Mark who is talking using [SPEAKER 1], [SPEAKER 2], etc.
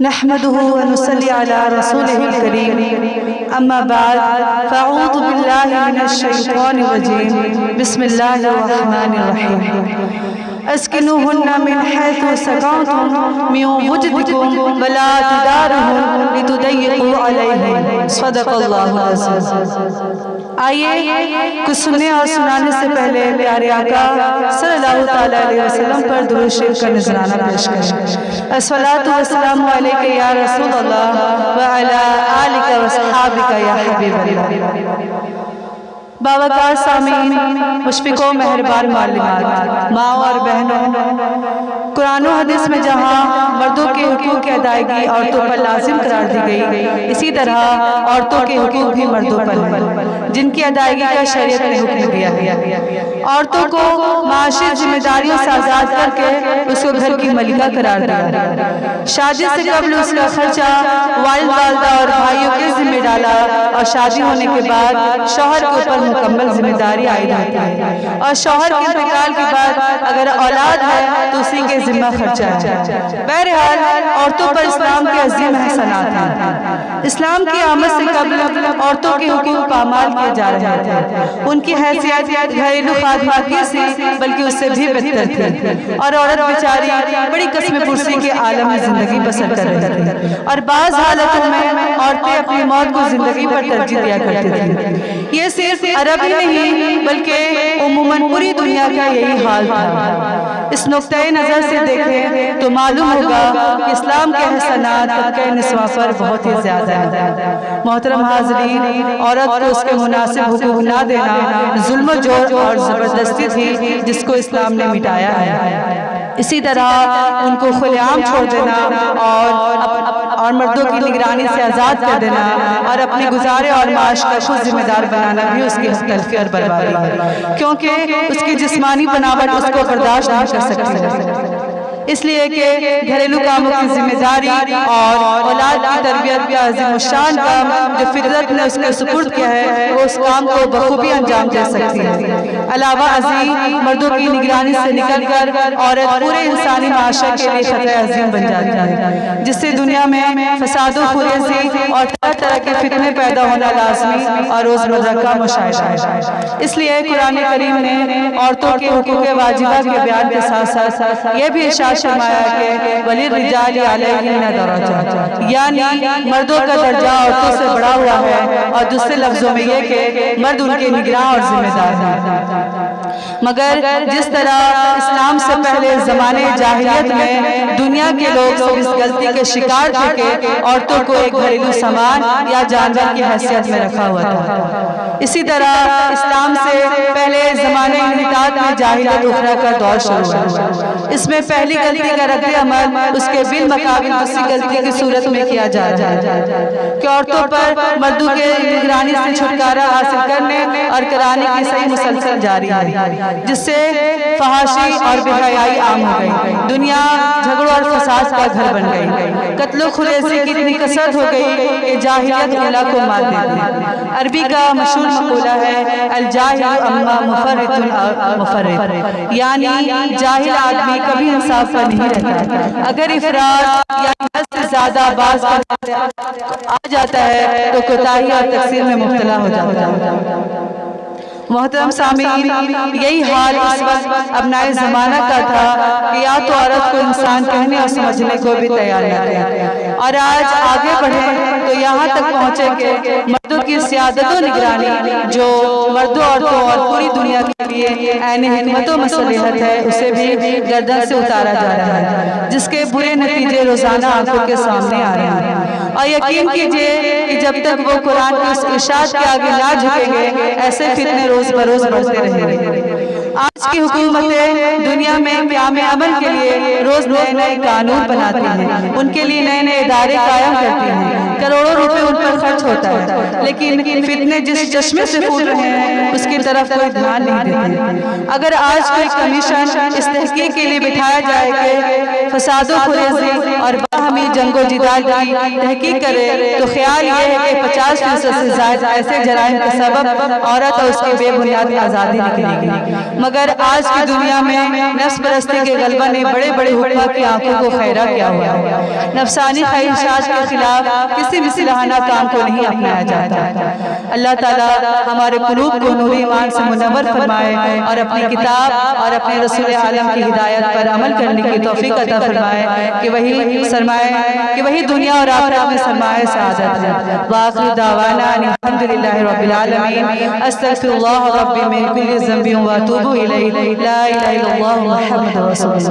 [SPEAKER 1] نحمده ونصلي على رسوله الكريم أما بعد فأعوذ بالله من الشيطان الرجيم بسم الله الرحمن الرحيم اسكنوهن من حيث سكنتم من وجدكم ولا تداروهن لتضيقوا عليهن صدق اللہ العظیم۔ آئیے کچھ سننے اور سنانے سے پہلے پیارے آقا صلی اللہ علیہ وسلم پر درود شریف کا نذرانہ پیش کریں۔ الصلاۃ والسلام علیک یا رسول اللہ وعلی آلک واصحابک یا حبیب اللہ۔ باوقار سامعین، مشفق و مہربان معلمات، ماں اور بہنوں، قرآن و حدیث میں جہاں مردوں کے حقوق کی ادائیگی عورتوں پر لازم قرار دی گئی، اسی طرح عورتوں کے حقوق بھی مردوں پر ہیں جن کی ادائیگی کا شریعت نے حکم دیا ہے۔ عورتوں کو معاشی ذمہ داریوں سے آزاد کر کے اس کو گھر کی ملکہ قرار دیا۔ شادی سے قبل اس کا خرچہ والد والدہ اور بھائیوں کے ذمہ ڈالا اور شادی ہونے کے بعد شوہر کے اوپر مکمل ذمہ داری عائد ہوتی ہے، اور شوہر کے انتقال کے بعد اگر اولاد ہے تو اسی کے ذمہ خرچہ ہے۔ بہرحال عورتوں پر اسلام کے عظیم احسانات ہیں۔ اسلام کی آمد سے قبل عورتوں کے حقوق پامال کیے جا رہے تھے۔ ان کی حیثیت گھریلو خادمات کی سی بلکہ اس سے بھی بہتر تھی، اور عورت بیچاری بڑی قسم پرسی کے عالم میں زندگی بسر کر رہی تھی، اور بعض حالتوں میں عورتیں اپنی موت کو زندگی پر ترجیح دیا کرتی تھیں۔ یہ صرف عرب ہی نہیں بلکہ عموماً پوری دنیا کا یہی حال تھا۔ اس نقطۂ نظر سے دیکھیں تو معلوم ہوگا کہ اسلام کے احسانات طبقہ نسواں پر بہت ہی زیادہ ہیں۔ محترم حاضرین، عورت کو اس کے مناسب حقوق نہ دینا ظلم و جور اور زبردستی تھی جس کو اسلام نے مٹایا ہے۔ اسی طرح ان کو کھلے عام چھوڑ دینا اور مردوں کی نگرانی سے آزاد کر دینا اور اپنے گزارے اور معاش کا خود ذمہ دار بنانا بھی اس کی تلفی اور بربادی ہے، کیونکہ اس کی جسمانی بناوٹ اس کو برداشت نہیں کر سکتی ہے۔ اس لیے کہ گھریلو کاموں کی ذمہ داری اور اولاد کی تربیت کا عظیم الشان کام جو فطرت نے اس کے سپرد کیا ہے، وہ اس کام کو بخوبی انجام دے سکتی ہے۔ علاوہ ازیں مردوں کی نگرانی سے نکل کر عورت پورے انسانی معاشرے کے لیے خطرہ عظیم بن جاتی ہے، جس سے دنیا میں فساد و خریزی اور طرح طرح کے فتنے پیدا ہونا لازمی اور روزمرہ کا مشاہدہ ہے۔ اس لیے قرآن کریم نے عورتوں کے حقوق واجبہ کے بیان کے ساتھ ساتھ یہ بھی ارشاد فرمایا کہ وَلِلرِّجَالِ عَلَيْهِنَّ دَرَجَةٌ، یعنی مردوں کا درجہ عورتوں سے بڑا ہوا ہے، اور دوسرے لفظوں میں یہ کہ مرد ان کے نگراں اور ذمہ دار ہیں۔ مگر جس طرح اسلام سے پہلے زمانے جاہلیت میں دنیا کے لوگ سب اس غلطی کے شکار تھے کہ عورتوں کو ایک گھریلو سامان یا جانور کی حیثیت میں رکھا ہوا تھا، اسی طرح اسلام سے پہلے زمانے انحطاط میں جاہلیت اخرى کا دور شروع ہوا۔ اس میں پہلی غلطی کا رد عمل اس کے بالمقابل دوسری غلطی کی صورت میں کیا جا رہا ہے کہ عورتوں پر مردوں کے نگرانی سے چھٹکارا حاصل کرنے اور کرانے کی صحیح مسلسل جاری ہے، جس سے فحاشی اور بے حیائی عام ہو گئی، دنیا جھگڑوں اور فساد کا گھر بن گئی، قتل و خریزی کی اتنی کثرت ہو گئی کہ جاہلیت اولا کو مار دیتی۔ عربی کا مشہور مقولہ ہے الجاہل اما مفرط مفرط، یعنی جاہل آدمی کبھی انصاف پر نہیں رہتا، اگر افراد یا حد سے زیادہ باز آ جاتا ہے تو کوتاہی اور تقصیر میں مبتلا ہو جاتا ہے۔ محترم سامعین، یہی حال اس وقت ابنائے زمانہ کا تھا کہ یا تو عورت کو انسان کہنے اور سمجھنے کو بھی تیار نہ تھے، اور آج آگے بڑھیں تو یہاں تک پہنچے کہ مردوں کی سیادت و نگرانی جو مردوں عورتوں اور پوری دنیا کے لیے عین حکمت و مصلحت ہے، اسے بھی گردن سے اتارا جا رہا ہے، جس کے برے نتیجے روزانہ آنکھوں کے سامنے آ رہے ہیں۔ اور یقین کیجئے کہ جب تک وہ قرآن کے اس ارشاد کے آگے نہ جھکیں گے، ایسے فتنے روز بروز بڑھتے رہیں گے۔ آج کی حکومتیں دنیا میں قیام عمل کے لیے روز نئے نئے قانون بناتی ہیں، ان کے لیے نئے نئے ادارے قائم کرتی ہیں، کروڑوں روپے ان پر خرچ ہوتا ہے، لیکن فتنے جس چشمے سے پھول رہے ہیں اس کی طرف کوئی دھیان نہیں دیتے۔ اگر آج کوئی کمیشن اس تحقیق کے لیے بٹھایا جائے کہ فساد و خریزی اور باہمی جنگ و جدال کی تحقیق کرے تو خیال یہ ہے کہ 50% سے زائد ایسے جرائم کے سبب عورت اور اس کی بے بنیاد آزادی نکلے گی، مگر آج کی دنیا میں نفس پرستی کے غلبہ نے بڑے بڑے حکماں کی آنکھوں کو خیرہ کیا ہوا ہے، نفسانی خواہشات کے خلاف کسی بھی صلاحانہ کام کو نہیں اپنایا جاتا۔ اللہ تعالیٰ ہمارے قلوب کو نور ایمان سے منور فرمائے اور اپنی کتاب اور اپنے رسول عالم کی ہدایت پر عمل کرنے کی توفیق عطا فرمائے کہ وہی دنیا اور آخرت میں سرمایہ سعادت ہے۔ وآخر دعوانا الحمدللہ رب العالمین، استغفر اللہ ربی من کل ذنب واتوب الیہ، لا الہ الا اللہ محمد رسول اللہ۔